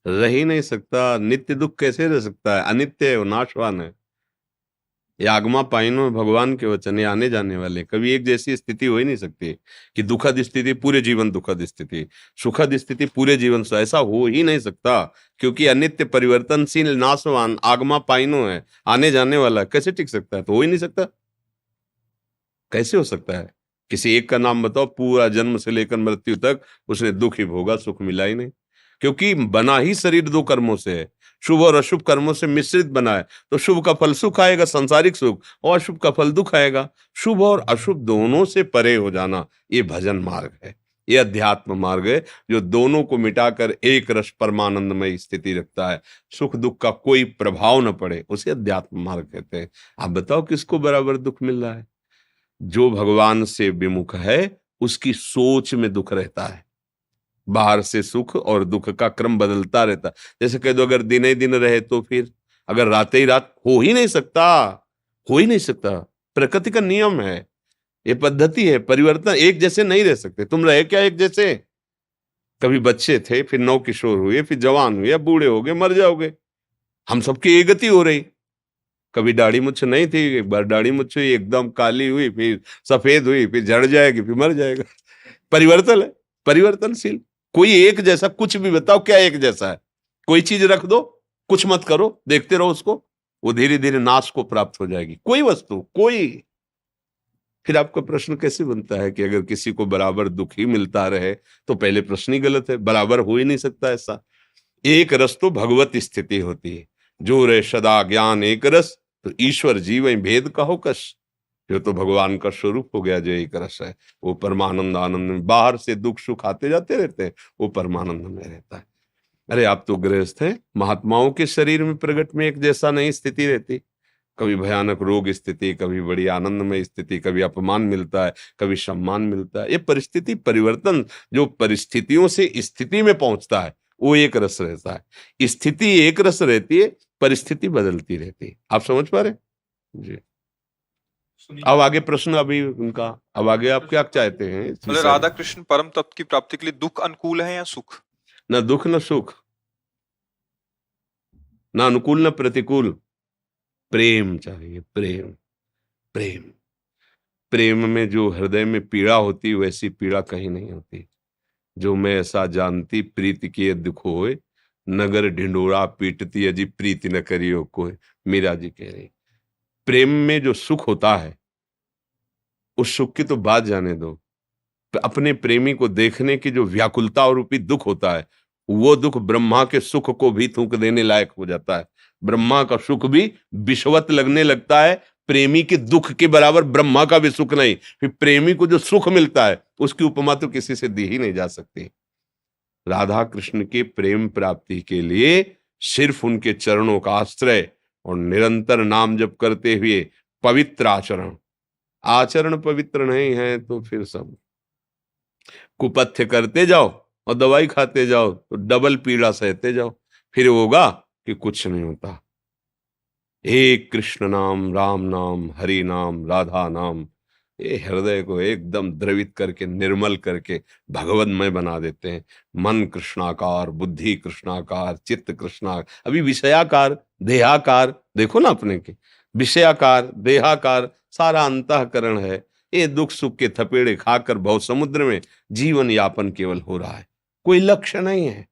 रह ही नहीं सकता। नित्य दुख कैसे रह सकता है? अनित्य है, वो नाशवान है। ये आगमा पाइनो भगवान के वचन, ये आने जाने वाले, कभी एक जैसी स्थिति हो ही नहीं सकती कि दुखद स्थिति पूरे जीवन दुखद स्थिति, सुखद स्थिति पूरे जीवन ऐसा हो ही नहीं सकता। क्योंकि अनित्य परिवर्तनशील नाशवान आगमा पाइनो है, आने जाने वाला, कैसे टिक सकता है? तो हो ही नहीं सकता। कैसे हो सकता है? किसी एक का नाम बताओ, पूरा जन्म से लेकर मृत्यु तक उसने दुख ही भोगा, सुख मिला ही नहीं। क्योंकि बना ही शरीर दो कर्मों से है, शुभ और अशुभ कर्मों से मिश्रित बना है। तो शुभ का फल सुख आएगा, सांसारिक सुख, और अशुभ का फल दुख आएगा। शुभ और अशुभ दोनों से परे हो जाना, ये भजन मार्ग है, ये अध्यात्म मार्ग है, जो दोनों को मिटाकर एक रस परमानंदमय स्थिति रखता है। सुख दुख का कोई प्रभाव न पड़े, उसे अध्यात्म मार्ग कहते हैं। आप बताओ किसको बराबर दुख मिल रहा है? जो भगवान से विमुख है, उसकी सोच में दुख रहता है। बाहर से सुख और दुख का क्रम बदलता रहता है। जैसे कह दो अगर दिन ही दिन रहे तो फिर, अगर रात ही रात, हो ही नहीं सकता, हो ही नहीं सकता। प्रकृति का नियम है, ये पद्धति है, परिवर्तन एक जैसे नहीं रह सकते। तुम रहे क्या एक जैसे? कभी बच्चे थे, फिर नौ किशोर हुए, फिर जवान हुए, अब बूढ़े हो गए, मर जाओगे। हम सबकी एक गति हो रही। कभी दाढ़ी मुछ नहीं थी, एक बार दाढ़ी मुछ हुई, एकदम काली हुई, फिर सफेद हुई, फिर झड़ जाएगी, फिर मर जाएगा। परिवर्तन है, परिवर्तनशील। कोई एक जैसा कुछ भी बताओ, क्या एक जैसा है? कोई चीज रख दो, कुछ मत करो, देखते रहो उसको, वो धीरे धीरे नाश को प्राप्त हो जाएगी। कोई वस्तु, कोई। फिर आपका प्रश्न कैसे बनता है कि अगर किसी को बराबर दुख ही मिलता रहे, तो पहले प्रश्न ही गलत है, बराबर हो ही नहीं सकता ऐसा। एक रस तो भगवत स्थिति होती है। जो रे सदा ज्ञान एक रस, तो ईश्वर जीव भेद कहो कस। जो तो भगवान का स्वरूप हो गया, जो एक रस है, वो परमानंद आनंद में, बाहर से दुख सुख आते जाते रहते हैं, वो परमानंद में रहता है। अरे आप तो गृहस्थ हैं, महात्माओं के शरीर में प्रगट में एक जैसा नहीं स्थिति रहती। कभी भयानक रोग स्थिति, कभी बड़ी आनंदमय स्थिति, कभी अपमान मिलता है, कभी सम्मान मिलता है। ये परिस्थिति परिवर्तन, जो परिस्थितियों से स्थिति में पहुंचता है, वो एक रस रहता है। स्थिति एक रस रहती है, परिस्थिति बदलती रहती है। आप समझ पा रहे हैं? जी। अब आगे प्रश्न, अभी उनका, अब आगे आप क्या चाहते हैं इस बोले विषय राधा में? कृष्ण परम तत्व की प्राप्ति के लिए दुख अनुकूल है या सुख? न दुख न सुख, न अनुकूल न प्रतिकूल। प्रेम चाहिए, प्रेम। प्रेम, प्रेम में जो हृदय में पीड़ा होती, वैसी पीड़ा कहीं नहीं होती। जो मैं ऐसा जानती, प्रीति किए दुख होए, नगर ढिंडोरा पीटती अजी प्रीति न करियो कोई। मीरा जी कह रही। प्रेम में जो सुख होता है, उस सुख की तो बात जाने दो। अपने प्रेमी को देखने की जो व्याकुलता और रूपी दुख होता है, वो दुख ब्रह्मा के सुख को भी थूक देने लायक हो जाता है। ब्रह्मा का सुख भी विषवत लगने लगता है, प्रेमी के दुख के बराबर ब्रह्मा का भी सुख नहीं। फिर प्रेमी को जो सुख मिलता है, उसकी उपमा तो किसी से दी ही नहीं जा सकती। राधा कृष्ण के प्रेम प्राप्ति के लिए सिर्फ उनके चरणों का आश्रय और निरंतर नाम जप करते हुए पवित्र आचरण, आचरण पवित्र नहीं है तो फिर सब कुपथ्य करते जाओ और दवाई खाते जाओ, तो डबल पीड़ा सहते जाओ। फिर होगा कि कुछ नहीं होता। एक कृष्ण नाम, राम नाम, हरि नाम, राधा नाम, ये हृदय को एकदम द्रवित करके, निर्मल करके भगवतमय बना देते हैं। मन कृष्णाकार, बुद्धि कृष्णाकार, चित्त कृष्णाकार, अभी विषयाकार, देहाकार देखो ना अपने के, विषयाकार, देहाकार, सारा अंतःकरण है। ये दुख सुख के थपेड़े खाकर भव समुद्र में जीवन यापन केवल हो रहा है, कोई लक्ष्य नहीं है।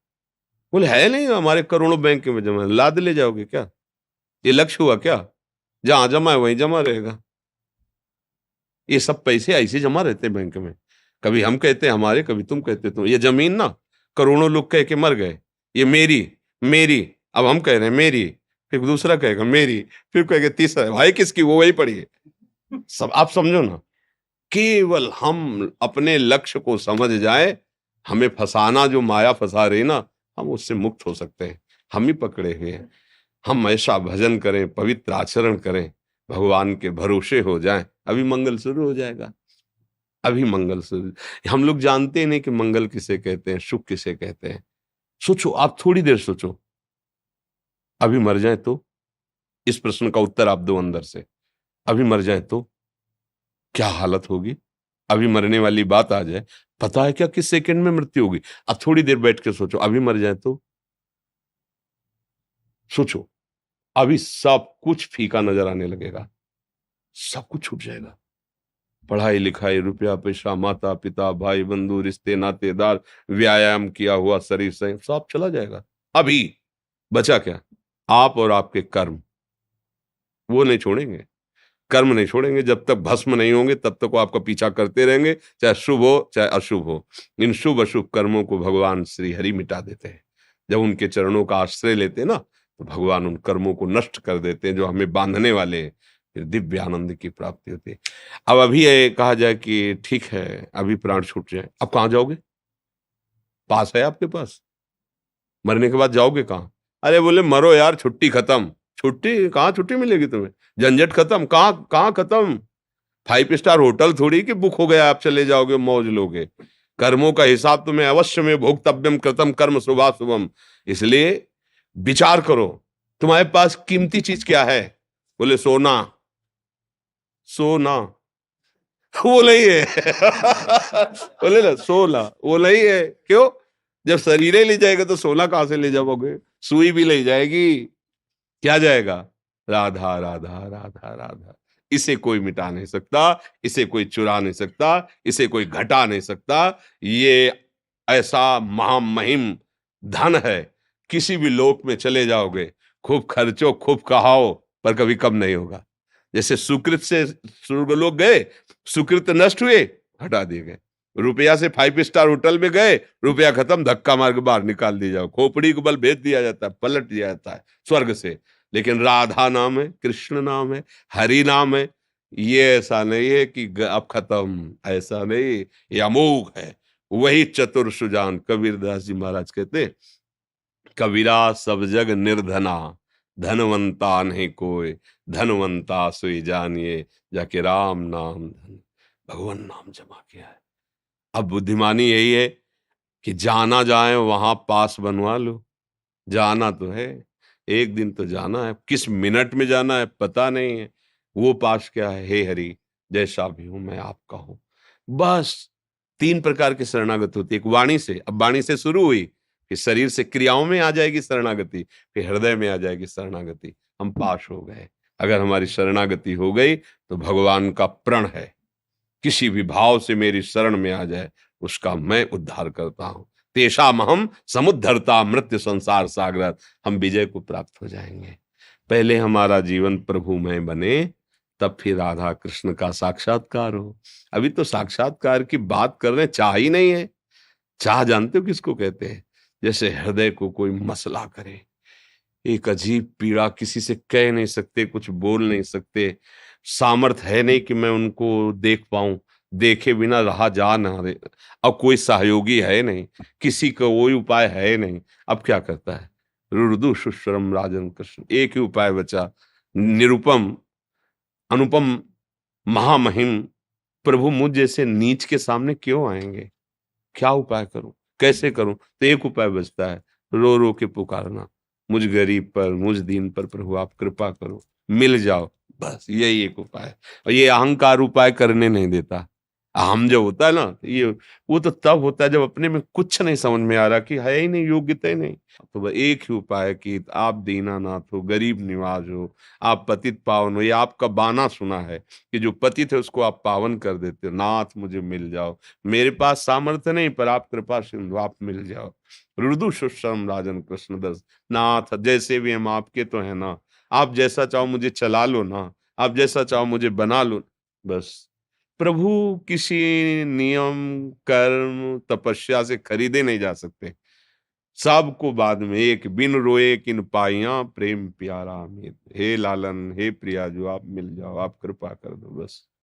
बोले है नहीं, हमारे करोड़ों बैंक में जमा, लाद ले जाओगे क्या? ये लक्ष्य हुआ क्या? जहां जमा है वहीं जमा रहेगा। ये सब पैसे ऐसे जमा रहते हैं बैंक में। कभी हम कहते हैं हमारे, कभी तुम कहते तुम। ये जमीन ना करोड़ों लोग कह के मर गए, ये मेरी, मेरी। अब हम कह रहे हैं मेरी, फिर दूसरा कहेगा मेरी, फिर कहेगा तीसरा भाई किसकी, वो वही पड़ी है। सब आप समझो ना, केवल हम अपने लक्ष्य को समझ जाए, हमें फंसाना जो माया फंसा रही ना, हम उससे मुक्त हो सकते हैं। हम ही पकड़े हुए हैं। हम ऐसा भजन करें, पवित्र आचरण करें, भगवान के भरोसे हो जाएं, अभी मंगल शुरू हो जाएगा। अभी मंगल शुरू। हम लोग जानते ही नहीं कि मंगल किसे कहते हैं, सुख किसे कहते हैं। सोचो, आप थोड़ी देर सोचो, अभी मर जाए तो? इस प्रश्न का उत्तर आप दो अंदर से। अभी मर जाए तो क्या हालत होगी? अभी मरने वाली बात आ जाए, पता है क्या किस सेकंड में मृत्यु होगी? अब थोड़ी देर बैठ के सोचो, अभी मर जाए तो सोचो, अभी सब कुछ फीका नजर आने लगेगा, सब कुछ छूट जाएगा। पढ़ाई लिखाई, रुपया पैसा, माता पिता, भाई बंधु, रिश्ते नातेदार, व्यायाम किया हुआ शरीर से सब चला जाएगा। अभी बचा क्या? आप और आपके कर्म, वो नहीं छोड़ेंगे। कर्म नहीं छोड़ेंगे, जब तक भस्म नहीं होंगे तब तक वो आपका पीछा करते रहेंगे, चाहे शुभ हो चाहे अशुभ हो। इन शुभ अशुभ कर्मों को भगवान श्री हरि मिटा देते हैं। जब उनके चरणों का आश्रय लेते हैं ना, तो भगवान उन कर्मों को नष्ट कर देते हैं जो हमें बांधने वाले हैं। फिर दिव्य आनंद की प्राप्ति होती है। अब अभी ये कहा जाए कि ठीक है, अभी प्राण छूट जाए, अब कहाँ जाओगे? पास है आपके पास? मरने के बाद जाओगे कहाँ? अरे बोले मरो यार, छुट्टी खत्म। छुट्टी कहाँ? छुट्टी मिलेगी तुम्हें? झंझट खत्म, कहाँ कहाँ खत्म? 5 स्टार होटल थोड़ी कि बुक हो गया आप चले जाओगे मौज लोगे। कर्मों का हिसाब तुम्हें अवश्य में भोक्तव्यम कृतम कर्म शुभाशुभम। इसलिए विचार करो, तुम्हारे पास कीमती चीज क्या है? बोले सोना। सोना वो नहीं है। बोले ना सोना वो नहीं है। क्यों? जब शरीर ही ले जाएगा तो सोना कहां से ले जाओगे? सुई भी ले जाएगी, क्या जाएगा? राधा राधा राधा राधा। इसे कोई मिटा नहीं सकता, इसे कोई चुरा नहीं सकता, इसे कोई घटा नहीं सकता। ये ऐसा महामहिम धन है, किसी भी लोक में चले जाओगे, खूब खर्चो खूब कहाओ, पर कभी कम नहीं होगा। जैसे सुकृत से स्वर्गलोक गए, सुकृत नष्ट हुए, हटा दिए गए। रुपया से 5 स्टार होटल में गए, रुपया खत्म, धक्का मार के बाहर निकाल दिया जाओ, खोपड़ी को बल भेज दिया जाता है, पलट दिया जाता है स्वर्ग से। लेकिन राधा नाम है, कृष्ण नाम है, हरि नाम है, ये ऐसा नहीं है कि अब खत्म, ऐसा नहीं, ये अमोघ है। वही चतुर सुजान कबीरदास जी महाराज कहते, कबीरा सब जग निर्धना, धनवंता नहीं कोई, धनवंता सोई जानिए, जाके राम नाम धन भगवान नाम जमा किया है। अब बुद्धिमानी यही है कि जाना जाए वहां पास बनवा लो। जाना तो है, एक दिन तो जाना है, किस मिनट में जाना है पता नहीं है। वो पास क्या है? हे हरि, जैसा भी हूं मैं आपका हूं। बस 3 प्रकार की शरणागति होती है। एक वाणी से, अब वाणी से शुरू हुई, फिर शरीर से क्रियाओं में आ जाएगी शरणागति, फिर हृदय में आ जाएगी शरणागति। हम पास हो गए। अगर हमारी शरणागति हो गई तो भगवान का प्रण है, किसी भी भाव से मेरी शरण में आ जाए, उसका मैं उद्धार करता हूं। तेषामहम समुद्धरता मृत्यु संसार सागर। हम विजय को प्राप्त हो जाएंगे। पहले हमारा जीवन प्रभुमय बने, तब फिर राधा कृष्ण का साक्षात्कार हो। अभी तो साक्षात्कार की बात कर रहे हैं, चाह ही नहीं है। चाह जानते हो किसको कहते हैं? जैसे हृदय को कोई मसला करे, एक अजीब पीड़ा, किसी से कह नहीं सकते, कुछ बोल नहीं सकते, सामर्थ्य है नहीं कि मैं उनको देख पाऊं, देखे बिना रहा जा ना रहे। अब कोई सहयोगी है नहीं, किसी का कोई उपाय है नहीं। अब क्या करता है? रुदु सुश्रम राजन कृष्ण, एक ही उपाय बचा, निरुपम अनुपम महामहिम प्रभु मुझ जैसे नीच के सामने क्यों आएंगे? क्या उपाय करूं, कैसे करूं? तो एक उपाय बचता है, रो रो के पुकारना, मुझ गरीब पर, मुझ दीन पर प्रभु आप कृपा करो, मिल जाओ। बस यही एक उपाय है। और ये अहंकार उपाय करने नहीं देता। अहम जो होता है ना, ये वो तो तब होता है जब अपने में कुछ नहीं समझ में आ रहा, कि है ही नहीं, योग्यता ही नहीं। तो वह एक ही उपाय है कि आप दीनानाथ हो, गरीब निवाज हो, आप पतित पावन हो। ये आपका बाना सुना है कि जो पतित है उसको आप पावन कर देते हो। नाथ मुझे मिल जाओ, मेरे पास सामर्थ्य नहीं, पर आप कृपा सिंधु, आप मिल जाओ। रुदु सुश्रम राजन कृष्ण दस। नाथ जैसे भी हम आपके तो है ना, आप जैसा चाहो मुझे चला लो ना, आप जैसा चाहो मुझे बना लो। बस प्रभु किसी नियम, कर्म, तपस्या से खरीदे नहीं जा सकते। सबको बाद में एक बिन रोए किन पाइया प्रेम प्यारा अमित। हे लालन, हे प्रिया, जो आप मिल जाओ, आप कृपा कर दो बस।